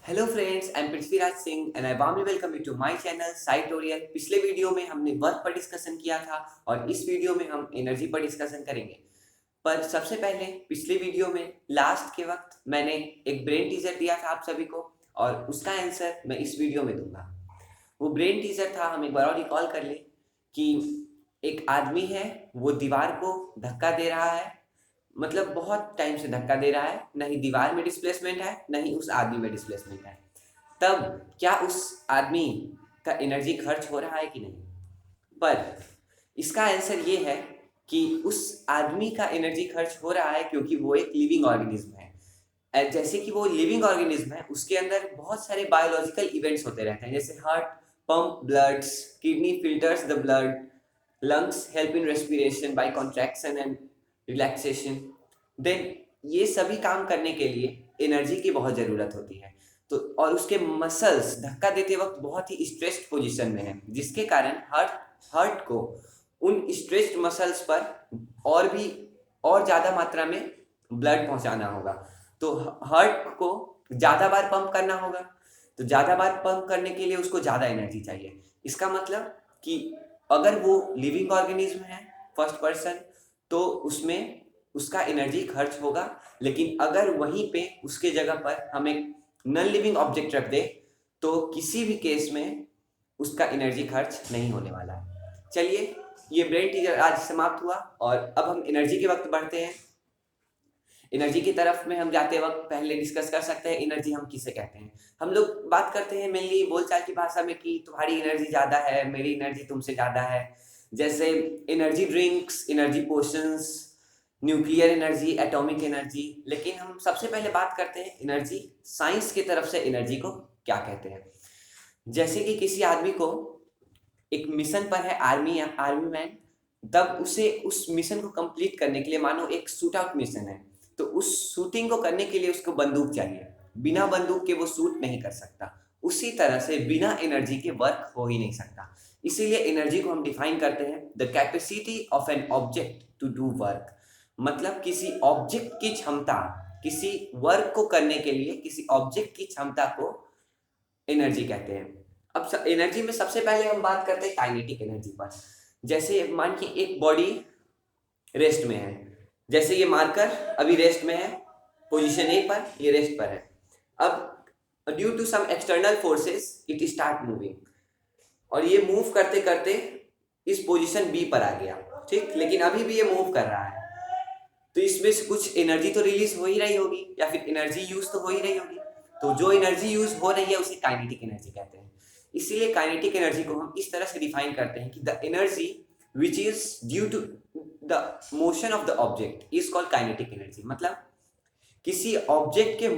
Hello friends, I am Prithviraj Singh and I warmly welcome you to my channel साइटोरियल। पिछले video में हमने work पर डिस्कशन किया था और इस वीडियो में हम एनर्जी पर डिस्कशन करेंगे। पर सबसे पहले पिछले वीडियो में लास्ट के वक्त मैंने एक ब्रेन टीजर दिया था आप सभी को और उसका आंसर मैं इस वीडियो में दूंगा। वो ब्रेन टीजर था, हम एक बार और रिकॉल कर ले कि एक आदमी है, वो दीवार को धक्का दे रहा है, मतलब बहुत टाइम से धक्का दे रहा है, न ही दीवार में डिस्प्लेसमेंट है न ही उस आदमी में डिस्प्लेसमेंट है। तब क्या उस आदमी का एनर्जी खर्च हो रहा है कि नहीं? पर इसका आंसर ये है कि उस आदमी का एनर्जी खर्च हो रहा है क्योंकि वो एक लिविंग ऑर्गेनिज्म है। जैसे कि वो लिविंग ऑर्गेनिज्म है, उसके अंदर बहुत सारे बायोलॉजिकल इवेंट्स होते रहते हैं, जैसे heart pump bloods, kidney filters the blood, lungs help in respiration by contraction and relaxation। Then ये सभी काम करने के लिए एनर्जी की बहुत ज़रूरत होती है। तो और उसके मसल्स धक्का देते वक्त बहुत ही स्ट्रेस्ड पोजीशन में है, जिसके कारण हार्ट को उन स्ट्रेस्ड मसल्स पर और ज़्यादा मात्रा में ब्लड पहुंचाना होगा। तो हार्ट को ज़्यादा बार पंप करना होगा, तो ज़्यादा बार पंप करने के लिए उसको ज़्यादा एनर्जी चाहिए। इसका मतलब कि अगर वो लिविंग ऑर्गेनिज्म है फर्स्ट पर्सन, तो उसमें उसका एनर्जी खर्च होगा। लेकिन अगर वहीं पे उसके जगह पर हम एक नॉन लिविंग ऑब्जेक्ट रख दे तो किसी भी केस में उसका एनर्जी खर्च नहीं होने वाला है। चलिए, ये ब्रेन टीजर आज समाप्त हुआ और अब हम एनर्जी के वक्त बढ़ते हैं। एनर्जी की तरफ में हम जाते वक्त पहले डिस्कस कर सकते हैं एनर्जी हम किसे कहते हैं। हम लोग बात करते हैं मेनली बोलचाल की भाषा में कि तुम्हारी एनर्जी ज़्यादा है, मेरी एनर्जी तुमसे ज़्यादा है। जैसे energy drinks, energy potions, nuclear energy, atomic energy. लेकिन हम सबसे पहले बात करते हैं एनर्जी साइंस की तरफ से एनर्जी को क्या कहते हैं। जैसे कि किसी आदमी को एक मिशन पर है, आर्मी मैन, तब उसे उस मिशन को कंप्लीट करने के लिए, मानो एक शूट आउट मिशन है, तो उस शूटिंग को करने के लिए उसको बंदूक चाहिए। बिना बंदूक के वो शूट नहीं कर सकता। उसी तरह से बिना एनर्जी के वर्क हो ही नहीं सकता। इसीलिए एनर्जी को हम डिफाइन करते हैं the capacity of an object to do work. मतलब किसी ऑब्जेक्ट की क्षमता, किसी वर्क को करने के लिए किसी ऑब्जेक्ट की क्षमता को एनर्जी कहते हैं। अब एनर्जी में सबसे पहले हम बात करते हैं काइनेटिक एनर्जी पर। जैसे मान कि एक बॉडी रेस्ट में है, जैसे ये मार्कर अभी रेस्ट में है, पोजीशन ए पर, ये रेस्ट पर है। अब due to some external forces it start moving, और ये मूव करते करते इस पोजीशन बी पर आ गया, ठीक। लेकिन अभी भी ये मूव कर रहा है, तो इसमें से कुछ एनर्जी तो रिलीज हो ही रही होगी या फिर एनर्जी यूज तो हो ही रही होगी। तो जो एनर्जी यूज हो रही है उसे काइनेटिक एनर्जी कहते हैं। इसीलिए काइनेटिक एनर्जी को हम इस तरह से डिफाइन करते हैं कि the energy which is due to the motion of the object is called kinetic energy. मतलब किसी ऑब्जेक्ट के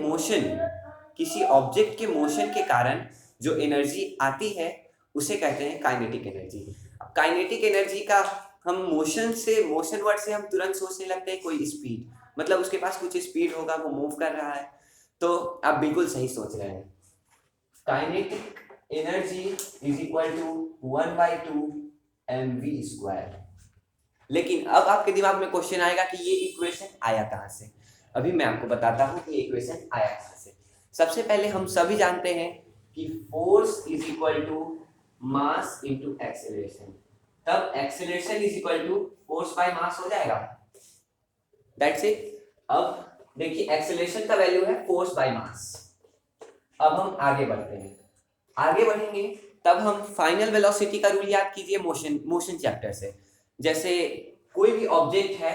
मोशन के कारण जो एनर्जी आती है उसे कहते हैं काइनेटिक एनर्जी। काइनेटिक एनर्जी का हम मोशन वर्ड से हम तुरंत सोचने लगते हैं कोई स्पीड, मतलब उसके पास कुछ स्पीड होगा, वो मूव कर रहा है। तो आप बिल्कुल सही सोच रहे हैं। Kinetic energy is equal to 1/2 mv²। लेकिन अब आपके दिमाग में क्वेश्चन आएगा कि ये इक्वेशन आया कहाँ से। अभी मैं आपको बताता हूँ कि ये इक्वेशन आया कहाँ से। सबसे पहले हम सभी जानते हैं कि force is equal to mass into acceleration. तब acceleration is equal to force by mass हो जाएगा। That's it. अब देखिए, एक्सेलरेशन का वैल्यू है फोर्स बाय मास। अब हम आगे बढ़ते हैं। आगे बढ़ेंगे तब हम फाइनल वेलोसिटी का रूल याद कीजिए मोशन चैप्टर से। जैसे कोई भी ऑब्जेक्ट है,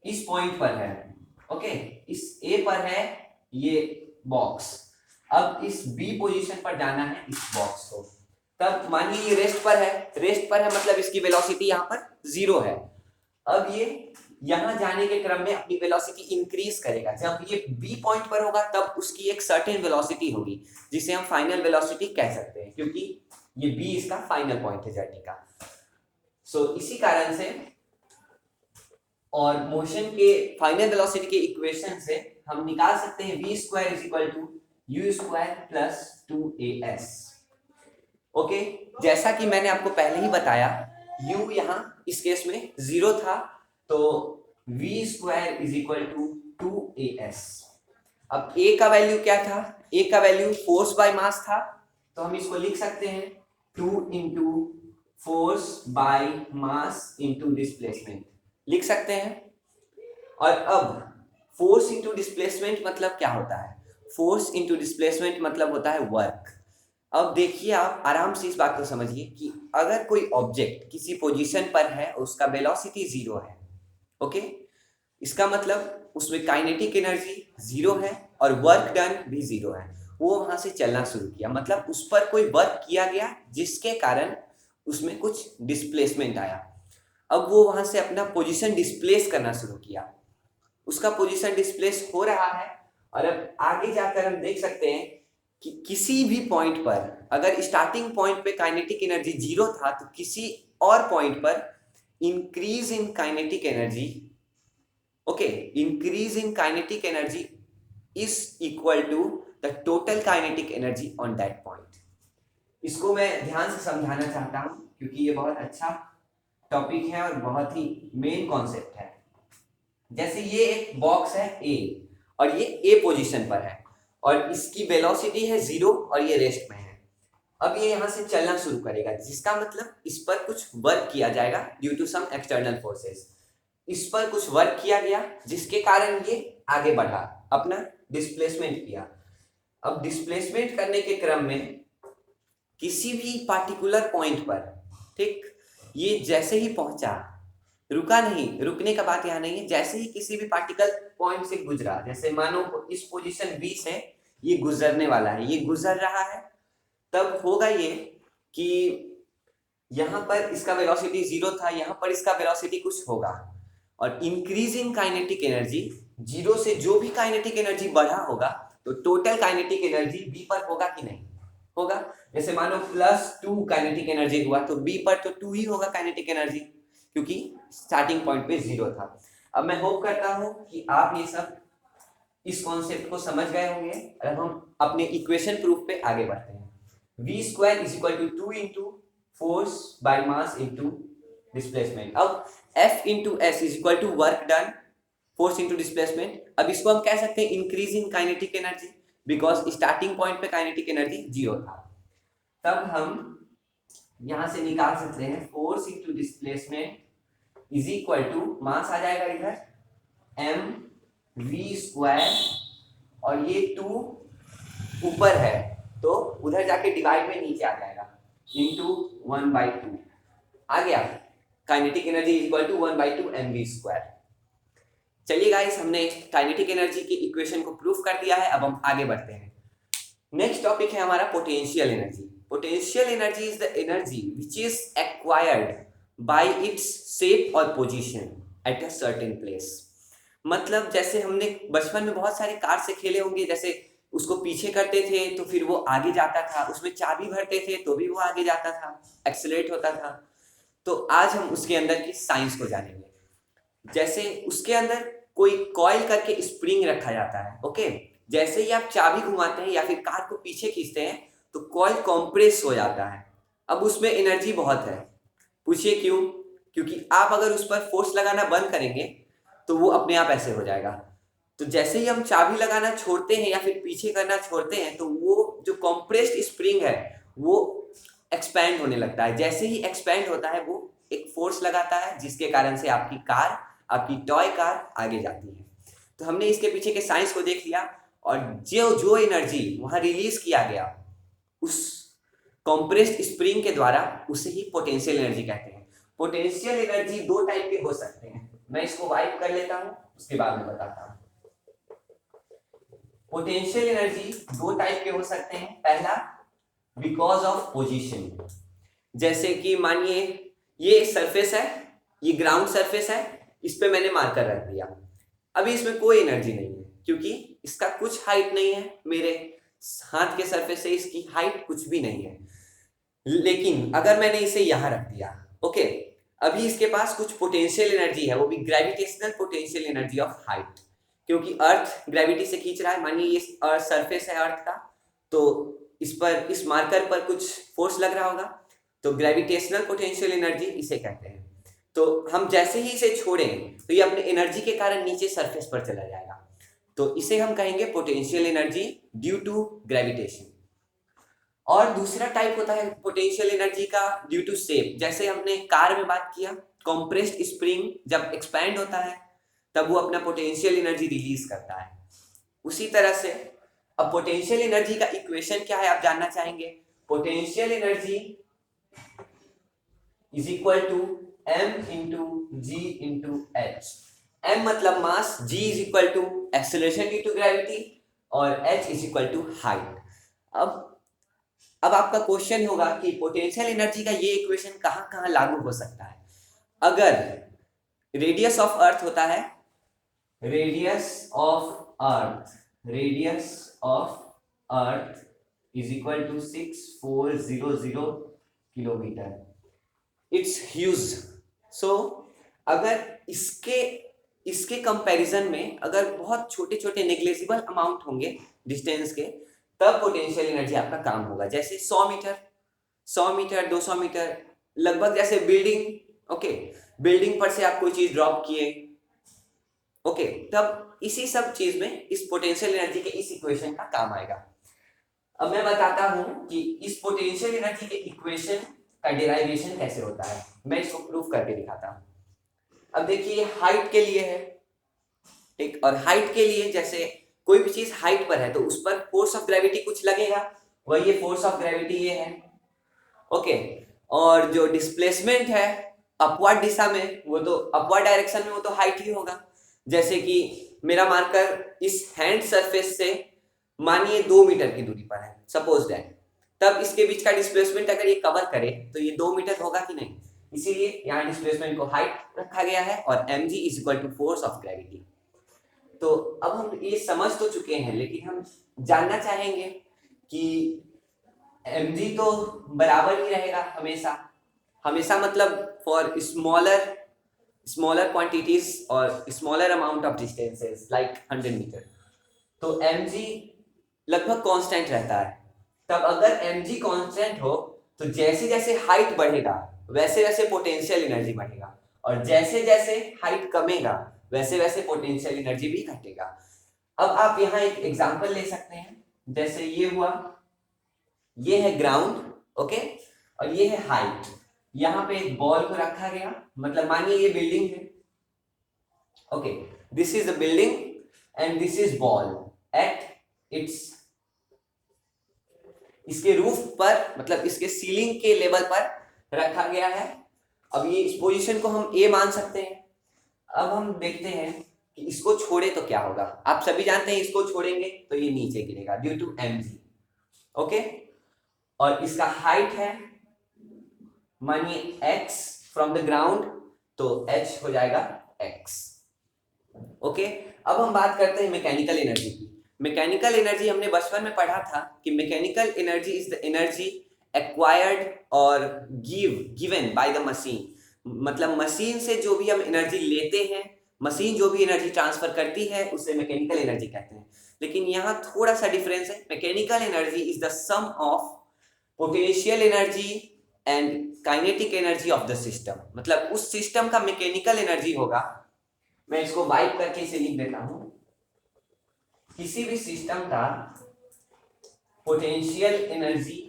इस पॉइंट पर है, ओके, इस ए पर है ये बॉक्स, अब इस बी पोजीशन पर जाना है इस बॉक्स को। तब मान लीजिए ये रेस्ट पर है, मतलब इसकी वेलोसिटी यहाँ पर 0 है। अब ये यहां जाने के क्रम में अपनी वेलोसिटी इंक्रीज करेगा। जब ये बी पॉइंट पर होगा तब उसकी एक सर्टेन वेलोसिटी होगी जिसे हम फाइनल वेलोसिटी कह सकते हैं, क्योंकि ये बी इसका फाइनल पॉइंट है जर्नी का। सो इसी कारण से और मोशन के फाइनल वेलोसिटी के इक्वेशन से हम निकाल सकते हैं v² is equal to u² plus 2as। Okay, जैसा कि मैंने आपको पहले ही बताया, u यहाँ इस केस में 0 था, तो v² is equal to 2as। अब a का वैल्यू क्या था? ए का वैल्यू फोर्स बाय मास था, तो हम इसको लिख सकते हैं 2 into force by mass into displacement, लिख सकते हैं। और अब फोर्स इंटू डिस्प्लेसमेंट मतलब क्या होता है? फोर्स इंटू डिस्प्लेसमेंट मतलब होता है वर्क। अब देखिए, आप आराम से इस बात को समझिए कि अगर कोई ऑब्जेक्ट किसी पोजीशन पर है, उसका वेलोसिटी 0 है, ओके, इसका मतलब उसमें काइनेटिक एनर्जी 0 है और वर्क डन भी 0 है। वो वहां से चलना शुरू किया, मतलब उस पर कोई वर्क किया गया जिसके कारण उसमें कुछ डिस्प्लेसमेंट आया। अब वो वहां से अपना पोजीशन डिस्प्लेस करना शुरू किया, उसका पोजीशन डिस्प्लेस हो रहा है। और अब आगे जाकर हम देख सकते हैं कि किसी भी पॉइंट पर, अगर स्टार्टिंग पॉइंट पे काइनेटिक एनर्जी 0 था, तो किसी और पॉइंट पर increase in kinetic energy, okay, increase in kinetic energy is equal to the total kinetic energy on that point. इसको मैं ध्यान से समझाना चाहता हूं क्योंकि ये बहुत अच्छा टॉपिक है और बहुत ही मेन कॉन्सेप्ट है। जैसे ये एक बॉक्स है ए और ये ए पोजीशन पर है और इसकी वेलोसिटी है 0 और ये रेस्ट में है। अब ये यहां से चलना शुरू करेगा, जिसका मतलब इस पर कुछ वर्क किया जाएगा due to some external forces. इस पर कुछ वर्क किया गया जिसके कारण ये आगे बढ़ा, अपना डिस्प्लेसमेंट किया। अब डिस्प्लेसमेंट करने के क्रम में किसी भी पार्टिकुलर पॉइंट पर, ठीक, ये जैसे ही पहुंचा, रुका नहीं, रुकने का बात यहाँ नहीं है, जैसे ही किसी भी पार्टिकल पॉइंट से गुजरा, जैसे मानो इस पोजीशन बी से ये गुजरने वाला है, ये गुजर रहा है, तब होगा ये कि यहाँ पर इसका वेलोसिटी 0 था, यहाँ पर इसका वेलोसिटी कुछ होगा और इंक्रीजिंग काइनेटिक एनर्जी, 0 से जो भी काइनेटिक एनर्जी बढ़ा होगा तो टोटल काइनेटिक एनर्जी बी पर होगा कि नहीं होगा। जैसे मानो +2 काइनेटिक एनर्जी हुआ तो बी पर तो 2 ही होगा काइनेटिक एनर्जी, क्योंकि स्टार्टिंग पॉइंट पे 0 था। अब मैं होप करता हूं कि आप ये सब इस कॉन्सेप्ट को समझ गए होंगे। अब हम अपने इक्वेशन प्रूफ पे आगे बढ़ते हैं। v² is equal to 2 into force by mass into displacement. अब F into S is equal to work done, force into displacement. अब इसको हम कह सकते हैं increase in kinetic energy, because starting point पे काइनेटिक एनर्जी 0 था। तब हम यहां से निकाल सकते हैं force into displacement is equal to, mass आ जाएगा इधर mv² और ये 2 ऊपर है तो उधर जाके डिवाइड में नीचे आ जाएगा इंटू 1/2 आ गया। Kinetic energy is equal to 1/2 mv²। चलिए गाइस, हमने काइनेटिक एनर्जी की इक्वेशन को प्रूफ कर दिया है। अब हम आगे बढ़ते हैं। नेक्स्ट टॉपिक है हमारा potential energy. Potential energy is the energy which is acquired by its shape और position at a certain place. मतलब जैसे हमने बचपन में बहुत सारे कार से खेले होंगे, जैसे उसको पीछे करते थे तो फिर वो आगे जाता था, उसमें चाबी भरते थे तो भी वो आगे जाता था, एक्सेलरेट होता था। तो आज हम उसके अंदर की साइंस को जानेंगे। जैसे उसके अंदर कोई कॉइल करके स्प्रिंग रखा जाता है, ओके। जैसे ही आप चाबी घुमाते हैं या फिर कार को पीछे खींचते हैं तो कॉइल कॉम्प्रेस हो जाता है। अब उसमें एनर्जी बहुत है। पूछिए क्यों? क्योंकि आप अगर उस पर फोर्स लगाना बंद करेंगे तो वो अपने आप ऐसे हो जाएगा। तो जैसे ही हम चाबी लगाना छोड़ते हैं या फिर पीछे करना छोड़ते हैं तो वो जो कॉम्प्रेस्ड स्प्रिंग है वो एक्सपैंड होने लगता है। जैसे ही एक्सपैंड होता है वो एक फोर्स लगाता है जिसके कारण से आपकी कार, आपकी टॉय कार आगे जाती है। तो हमने इसके पीछे के साइंस को देख लिया और जो एनर्जी वहां रिलीज किया गया उस कॉम्प्रेस्ड स्प्रिंग के द्वारा, उसे ही पोटेंशियल एनर्जी कहते हैं। पोटेंशियल एनर्जी 2 टाइप के हो सकते हैं। मैं इसको वाइप कर लेता हूं, उसके बाद में बताता हूं। पोटेंशियल एनर्जी 2 टाइप के हो सकते हैं। पहला, बिकॉज ऑफ पोजीशन। जैसे कि मानिए ये सरफेस है, ये ग्राउंड सरफेस है, इस पे मैंने मार्कर रख दिया। अभी इसमें कोई एनर्जी नहीं है क्योंकि इसका कुछ हाइट नहीं है, मेरे हाथ के सरफेस से इसकी हाइट कुछ भी नहीं है। लेकिन अगर मैंने इसे यहां रख दिया, ओके, अभी इसके पास कुछ पोटेंशियल एनर्जी है, वो भी gravitational potential energy of height, क्योंकि अर्थ ग्रेविटी से खींच रहा है। मानिए ये सरफेस है अर्थ का, तो इस पर, इस मार्कर पर कुछ फोर्स लग रहा होगा, तो ग्रेविटेशनल पोटेंशियल एनर्जी इसे कहते हैं। तो हम जैसे ही इसे छोड़ें तो ये अपने एनर्जी के कारण नीचे सरफेस पर चला जाएगा, तो इसे हम कहेंगे potential energy due to gravitation. और दूसरा टाइप होता है पोटेंशियल एनर्जी का ड्यू टू शेप। जैसे हमने कार में बात किया, कंप्रेस्ड स्प्रिंग जब एक्सपैंड होता है तब वो अपना पोटेंशियल एनर्जी रिलीज करता है। उसी तरह से अब पोटेंशियल एनर्जी का इक्वेशन क्या है आप जानना चाहेंगे। Potential energy is equal to m into g into h. m मतलब mass, g is equal to acceleration due to gravity और h is equal to height. अब आपका क्वेश्चन होगा कि पोटेंशियल एनर्जी का ये इक्वेशन कहाँ कहाँ लागू हो सकता है। अगर रेडियस ऑफ अर्थ होता है, radius of earth is equal to 6400 kilometre. It's huge. So अगर इसके कंपैरिजन में अगर बहुत छोटे छोटे नेग्लिजिबल अमाउंट होंगे डिस्टेंस के, तब पोटेंशियल एनर्जी आपका काम होगा। जैसे 100 मीटर 200 मीटर, लगभग जैसे बिल्डिंग, ओके, बिल्डिंग पर से आप कोई चीज ड्रॉप किए, ओके, तब इसी सब चीज में इस पोटेंशियल एनर्जी के इस इक्वेशन का काम आएगा। अब मैं बताता हूं कि इस पोटेंशियल एनर्जी के इक्वेशन का डेराइवेशन कैसे होता है। मैं इसको प्रूफ करके दिखाता हूं। अब देखिए, हाइट के लिए है, ठीक, और हाइट के लिए जैसे कोई भी चीज हाइट पर है तो उस पर फोर्स ऑफ ग्रेविटी कुछ लगेगा, वही ये फोर्स ऑफ ग्रेविटी ये है, ओके। और जो डिस्प्लेसमेंट है अपवर्ड दिशा में, वो तो अपवर्ड डायरेक्शन में, वो तो हाइट ही होगा। जैसे कि मेरा मार्कर इस हैंड सरफेस से मानिए 2 मीटर की दूरी पर है, सपोज दैट, तब इसके बीच का डिस्प्लेसमेंट अगर ये कवर करे तो ये 2 मीटर होगा कि नहीं। इसीलिए यहाँ डिस्प्लेसमेंट को हाइट रखा गया है और mg is equal to force of gravity. तो अब हम ये समझ तो चुके हैं, लेकिन हम जानना चाहेंगे कि mg तो बराबर ही रहेगा हमेशा मतलब फॉर स्मॉलर क्वांटिटीज और smaller amount of distances like 100 metre, तो mg लगभग कांस्टेंट रहता है। तब अगर mg कांस्टेंट हो तो जैसे जैसे हाइट बढ़ेगा वैसे वैसे पोटेंशियल एनर्जी बढ़ेगा, और जैसे जैसे हाइट कमेगा वैसे वैसे पोटेंशियल एनर्जी भी घटेगा। अब आप यहाँ एक एग्जांपल ले सकते हैं। जैसे ये हुआ, ये है ग्राउंड, ओके, और ये है हाइट। यहाँ पे एक बॉल को रखा गया, मतलब मानिए ये बिल्डिंग है, okay, this is the building and this is ball at its, इसके रूफ पर, मतलब इसके सीलिंग के लेवल पर रखा गया है। अब ये इस पोजीशन को हम ए मान सकते हैं। अब हम देखते हैं कि इसको छोड़े तो क्या होगा। आप सभी जानते हैं इसको छोड़ेंगे तो ये नीचे गिरेगा ड्यू टू mg, ओके। और इसका हाइट है मानिए x फ्रॉम द ग्राउंड, तो h हो जाएगा x, ओके। अब हम बात करते हैं मैकेनिकल एनर्जी की। मैकेनिकल एनर्जी हमने बचपन में पढ़ा था कि mechanical energy is the energy acquired और गिवन बाय द मशीन। मतलब मशीन से जो भी हम एनर्जी लेते हैं, मशीन जो भी एनर्जी ट्रांसफर करती है, उसे मैकेनिकल एनर्जी कहते हैं। लेकिन यहाँ थोड़ा सा डिफरेंस है। Mechanical energy is the sum of potential energy and kinetic energy of the system. मतलब उस सिस्टम का मैकेनिकल एनर्जी होगा, मैं इसको वाइप करके इसे लिख देता हूं, किसी भी सिस्टम का potential energy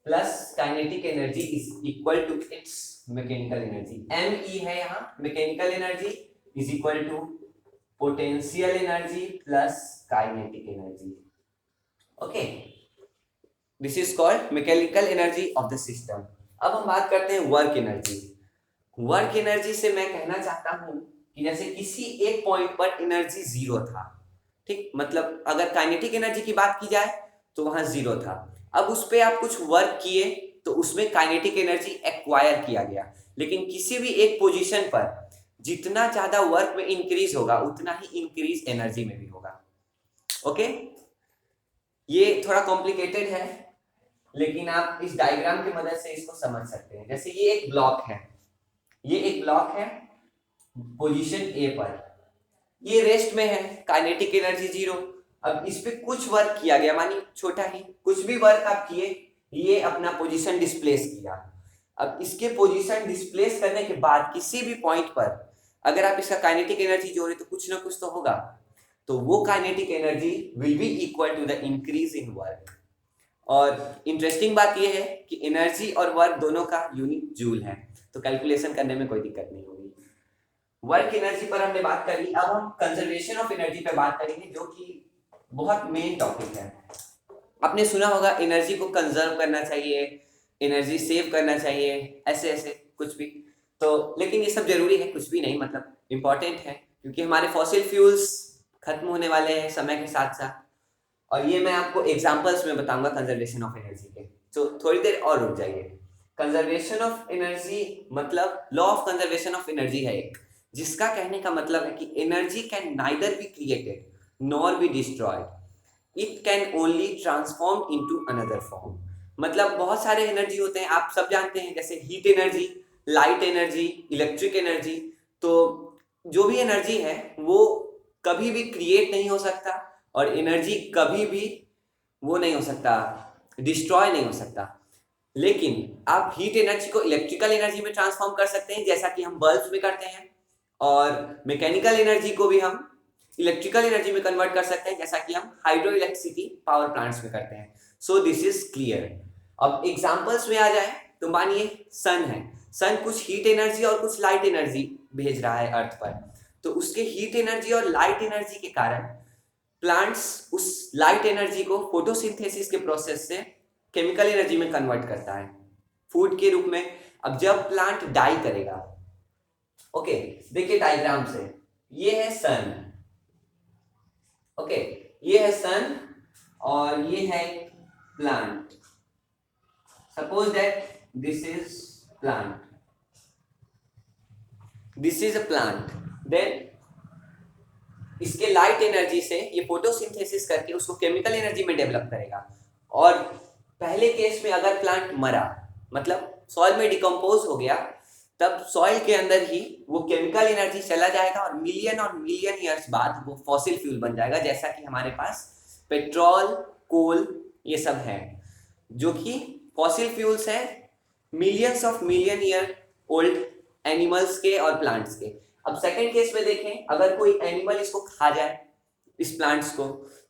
plus kinetic energy is equal to its mechanical energy. ME है यहाँ, mechanical energy is equal to potential energy plus kinetic energy, okay. This is called mechanical energy of the system. अब हम बात करते हैं work energy. Work energy से मैं कहना चाहता हूं कि जैसे किसी एक पॉइंट पर एनर्जी 0 था, ठीक, मतलब अगर काइनेटिक एनर्जी की बात की जाए तो वहां 0 था। अब उस पर आप कुछ वर्क किए तो उसमें काइनेटिक एनर्जी एक्वायर किया गया। लेकिन किसी भी एक पोजीशन पर जितना ज्यादा वर्क में इंक्रीज होगा उतना ही इंक्रीज एनर्जी में भी होगा, ओके। ये थोड़ा कॉम्प्लिकेटेड है, लेकिन आप इस डायग्राम की मदद से इसको समझ सकते हैं। जैसे ये एक ब्लॉक है, ये एक ब्लॉक है पोजीशन ए पर, ये रेस्ट में है, काइनेटिक एनर्जी 0। अब इस पे कुछ वर्क किया गया, मानिए छोटा ही कुछ भी वर्क आप किए, ये अपना पोजीशन डिस्प्लेस किया। अब इसके पोजीशन डिस्प्लेस करने के बाद किसी भी पॉइंट पर अगर आप इसका काइनेटिक एनर्जी जोड़े तो कुछ ना कुछ तो होगा। तो वो kinetic energy will be equal to the increase in work. और इंटरेस्टिंग बात ये है कि एनर्जी और वर्क दोनों का यूनिट जूल है, तो कैलकुलेशन करने में कोई दिक्कत नहीं होगी। वर्क एनर्जी पर हमने बात कर ली, अब हम कंजर्वेशन ऑफ एनर्जी पे बात करेंगे, जो कि बहुत मेन टॉपिक है। आपने सुना होगा एनर्जी को कंजर्व करना चाहिए, एनर्जी सेव करना चाहिए, ऐसे ऐसे कुछ भी। तो लेकिन ये सब जरूरी है? कुछ भी नहीं, मतलब इंपॉर्टेंट है, क्योंकि हमारे फॉसिल फ्यूल्स खत्म होने वाले हैं समय के साथ साथ। और ये मैं आपको एग्जांपल्स में बताऊंगा कंजर्वेशन ऑफ एनर्जी के, तो थोड़ी देर और रुक जाइए। कंजर्वेशन ऑफ एनर्जी मतलब law of conservation of energy है एक, जिसका कहने का मतलब है कि energy can neither be created nor be destroyed, it can only transform into another form. मतलब बहुत सारे एनर्जी होते हैं, आप सब जानते हैं, जैसे heat energy, light energy, electric energy. तो जो भी एनर्जी है वो कभी भी क्रिएट नहीं हो सकता, और एनर्जी कभी भी वो नहीं हो सकता, डिस्ट्रॉय नहीं हो सकता। लेकिन आप हीट एनर्जी को इलेक्ट्रिकल एनर्जी में ट्रांसफॉर्म कर सकते हैं, जैसा कि हम बल्ब में करते हैं, और मैकेनिकल एनर्जी को भी हम इलेक्ट्रिकल एनर्जी में कन्वर्ट कर सकते हैं, जैसा कि हम हाइड्रो इलेक्ट्रिसिटी पावर प्लांट्स में करते हैं। So this is clear. अब एग्जांपल्स में आ जाए तो मानिए सन है, सन कुछ हीट एनर्जी और कुछ लाइट एनर्जी भेज रहा है अर्थ पर। तो उसके हीट एनर्जी और लाइट एनर्जी के कारण प्लांट्स उस लाइट एनर्जी को फोटोसिंथेसिस के प्रोसेस से केमिकल एनर्जी में कन्वर्ट करता है फूड के रूप में। अब जब प्लांट डाई करेगा, ओके देखिए डायग्राम से, ये है सन, ओके ये है सन और ये है plant. Suppose that this is plant, this is a plant, then इसके लाइट एनर्जी से ये फोटोसिंथेसिस करके उसको केमिकल एनर्जी में डेवलप करेगा। और पहले केस में अगर प्लांट मरा, मतलब सॉइल में डिकम्पोज हो गया, तब सॉइल के अंदर ही वो केमिकल एनर्जी चला जाएगा और मिलियन ईयर्स बाद वो फॉसिल फ्यूल बन जाएगा, जैसा कि हमारे पास पेट्रोल, कोल ये सब है, जो कि फॉसिल फ्यूल्स है मिलियन ईयर ओल्ड एनिमल्स के और प्लांट्स के। अब सेकंड केस में देखें, अगर कोई एनिमल इसको खा जाए, इस प्लांट्स को,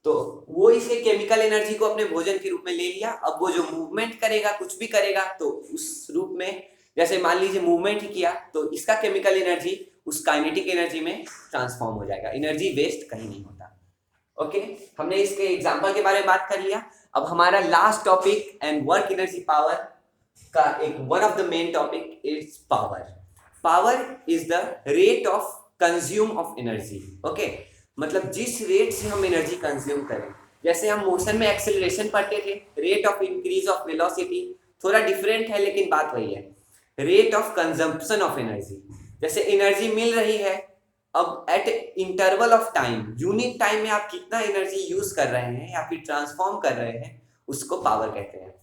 तो वो इसके केमिकल एनर्जी को अपने भोजन के रूप में ले लिया। अब वो जो मूवमेंट करेगा, कुछ भी करेगा, तो उस रूप में, जैसे मान लीजिए मूवमेंट ही किया, तो इसका केमिकल एनर्जी उस काइनेटिक एनर्जी में ट्रांसफॉर्म हो जाएगा। एनर्जी वेस्ट कहीं नहीं होता। ओके, हमने इसके एग्जांपल के बारे में बात कर लिया। अब हमारा last topic and work energy power का एक one of the main topic is power. Power is the rate of consume of energy. Okay, मतलब जिस रेट से हम एनर्जी कंज्यूम करें, जैसे हम मोशन में एक्सेलरेशन पढ़ते थे, rate of increase of velocity, थोड़ा डिफरेंट है लेकिन बात वही है। Rate of consumption of energy, जैसे एनर्जी मिल रही है, अब eight interval of time, unit time में आप कितना एनर्जी यूज कर रहे हैं या फिर ट्रांसफॉर्म कर रहे हैं, उसको पावर कहते हैं।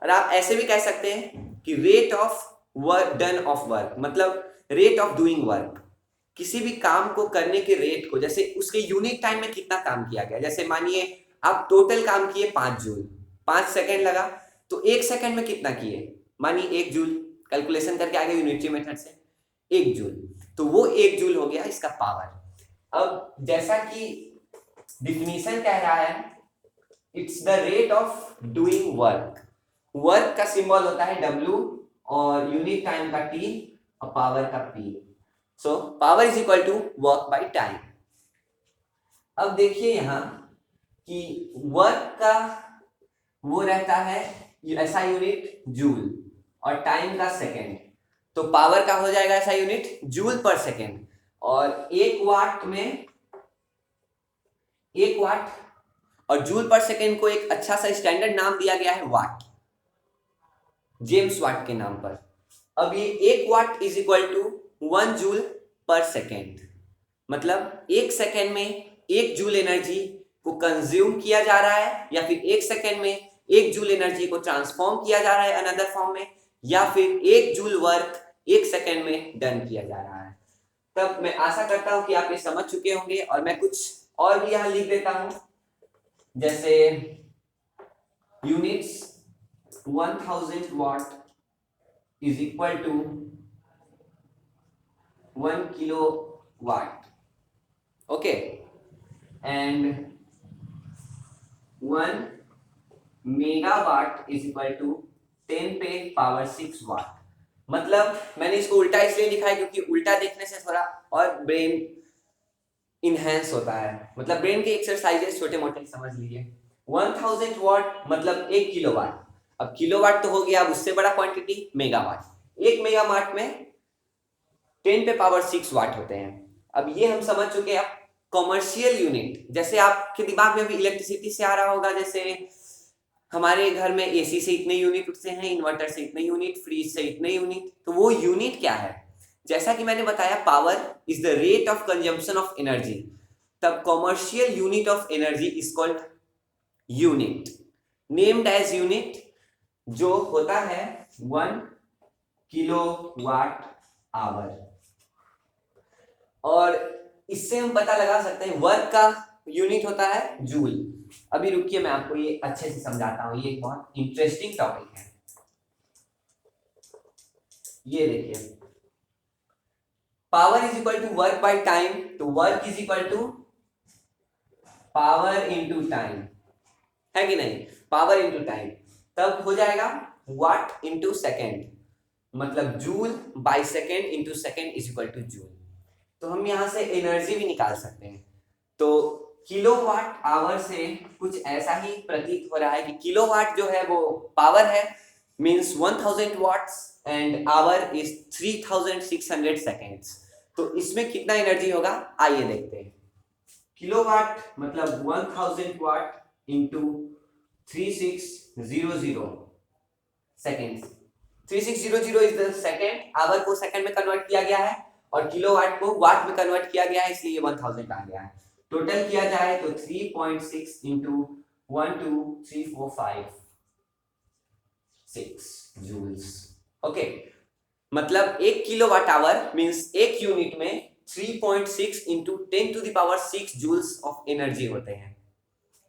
और आप ऐसे भी कह सकते हैं कि rate of work done of work, मतलब रेट ऑफ डूइंग वर्क, किसी भी काम को करने के रेट को, जैसे उसके यूनिट टाइम में कितना काम किया गया। जैसे मानिए आप टोटल काम किए 5 जूल, 5 सेकेंड लगा, तो 1 सेकेंड में कितना किए, मानिए 1 जूल, कैलकुलेशन करके आगे यूनिटरी मेथड से 1 जूल, तो वो 1 जूल हो गया इसका पावर। अब जैसा कि डिफिनीशन कह रहा है, it's the rate of doing work. Work का सिंबल होता है W और यूनिट टाइम का T और पावर का P। So power is equal to work by time. अब देखिए यहां कि वर्क का वो रहता है ऐसा यूनिट जूल और टाइम का सेकेंड, तो पावर का हो जाएगा ऐसा यूनिट जूल पर सेकेंड। और 1 वाट में 1 वाट और जूल पर सेकेंड को एक अच्छा सा स्टैंडर्ड नाम दिया गया है वाट, जेम्स वाट के नाम पर। अब ये 1 watt is equal to 1 joule per second, मतलब 1 सेकेंड में 1 जूल एनर्जी को कंज्यूम किया जा रहा है, या फिर 1 सेकेंड में 1 जूल एनर्जी को ट्रांसफॉर्म किया जा रहा है अनदर फॉर्म में, या फिर 1 जूल वर्क 1 सेकेंड में डन किया जा रहा है। तब मैं आशा करता हूं कि आप ये समझ चुके होंगे, और मैं कुछ और भी यहां लिख देता हूं, जैसे units 1000 watt is equal to 1 kilowatt, okay, and 1 megawatt is equal to 10 पे पावर 6 वाट। मतलब मैंने इसको उल्टा इसलिए लिखा है क्योंकि उल्टा देखने से थोड़ा और ब्रेन इनहेंस होता है, मतलब ब्रेन के एक्सरसाइजेस छोटे मोटे समझ लीजिए। 1000 वाट मतलब 1 किलोवाट। अब किलोवाट तो हो गया, अब उससे बड़ा क्वांटिटी मेगावाट। 1 मेगावाट में 10 पे पावर 6 वाट होते हैं। अब ये हम समझ चुके हैं। अब कॉमर्शियल यूनिट, जैसे आपके दिमाग में अभी इलेक्ट्रिसिटी से आ रहा होगा, जैसे हमारे घर में एसी से इतने यूनिट उठते हैं, इन्वर्टर से इतने यूनिट, फ्रिज से इतने यूनिट, तो वो यूनिट क्या है? जैसा कि मैंने बताया, power is the rate of consumption of energy, तब commercial unit of energy is called unit, named as unit, जो होता है 1 किलोवाट आवर। और इससे हम पता लगा सकते हैं वर्क का यूनिट होता है जूल। अभी रुकिए, मैं आपको ये अच्छे से समझाता हूं, ये एक बहुत इंटरेस्टिंग टॉपिक है। ये देखिए, power is equal to work by time, तो work is equal to power into time, है कि नहीं? पावर इनटू टाइम, तब हो जाएगा वाट इनटू सेकेंड, मतलब joule by second into second is equal to joule. तो हम यहां से एनर्जी भी निकाल सकते हैं। तो किलोवाट आवर से कुछ ऐसा ही प्रतीत हो रहा है कि किलोवाट जो है वो पावर है, means 1000 watts, and hour is 3600 seconds. तो इसमें कितना एनर्जी होगा, आइए देखते हैं। किलोवाट मतलब 1000 watt into 3600 seconds. 3600 is the second, hour को सेकेंड में कन्वर्ट किया गया है और किलोवाट को वाट में कन्वर्ट किया गया है, इसलिए 1000 आ गया है। टोटल किया जाए तो 3.6 इंटू 12345 जूल्स। ओके, मतलब 1 किलोवाट आवर मींस एक यूनिट में 3.6 into 10 to the power 6 joules of energy होते हैं।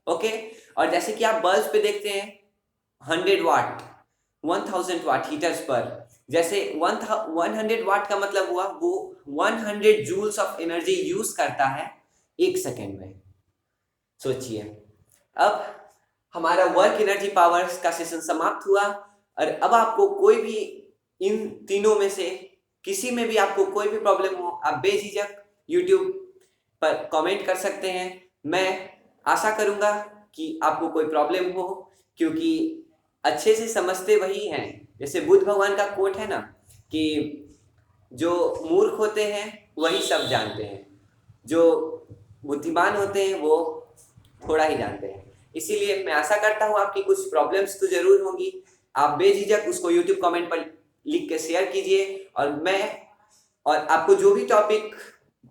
ओके, और जैसे कि आप बल्ब पे देखते हैं 100 वाट 1000 वाट हीटर्स पर, जैसे 100 वाट का मतलब हुआ वो 100 जूल्स ऑफ एनर्जी यूज करता है 1 सेकेंड में। सोचिए, अब हमारा वर्क एनर्जी पावर्स का सेशन समाप्त हुआ, और अब आपको कोई भी इन तीनों में से किसी में भी आपको कोई भी प्रॉब्लम हो, आप बेझिझक YouTube पर कमेंट कर सकते हैं। मैं आशा करूंगा कि आपको कोई प्रॉब्लम हो, क्योंकि अच्छे से समझते वही हैं। जैसे बुद्ध भगवान का कोट है ना कि जो मूर्ख होते हैं वही सब जानते हैं, जो बुद्धिमान होते हैं वो थोड़ा ही जानते हैं। इसीलिए मैं आशा करता हूँ आपकी कुछ प्रॉब्लम्स तो जरूर होंगी, आप बेझिझक उसको YouTube कमेंट पर लिख के शेयर कीजिए। और आपको जो भी टॉपिक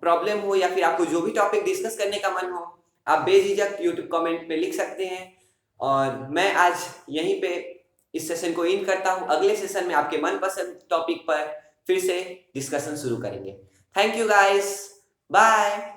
प्रॉब्लम हो या फिर आपको जो भी टॉपिक डिस्कस करने का मन हो, आप बेझिझक YouTube कमेंट पे लिख सकते हैं। और मैं आज यहीं पे इस सेशन को इन करता हूँ। अगले सेशन में आपके मनपसंद टॉपिक पर फिर से डिस्कशन शुरू करेंगे। Thank you guys, bye.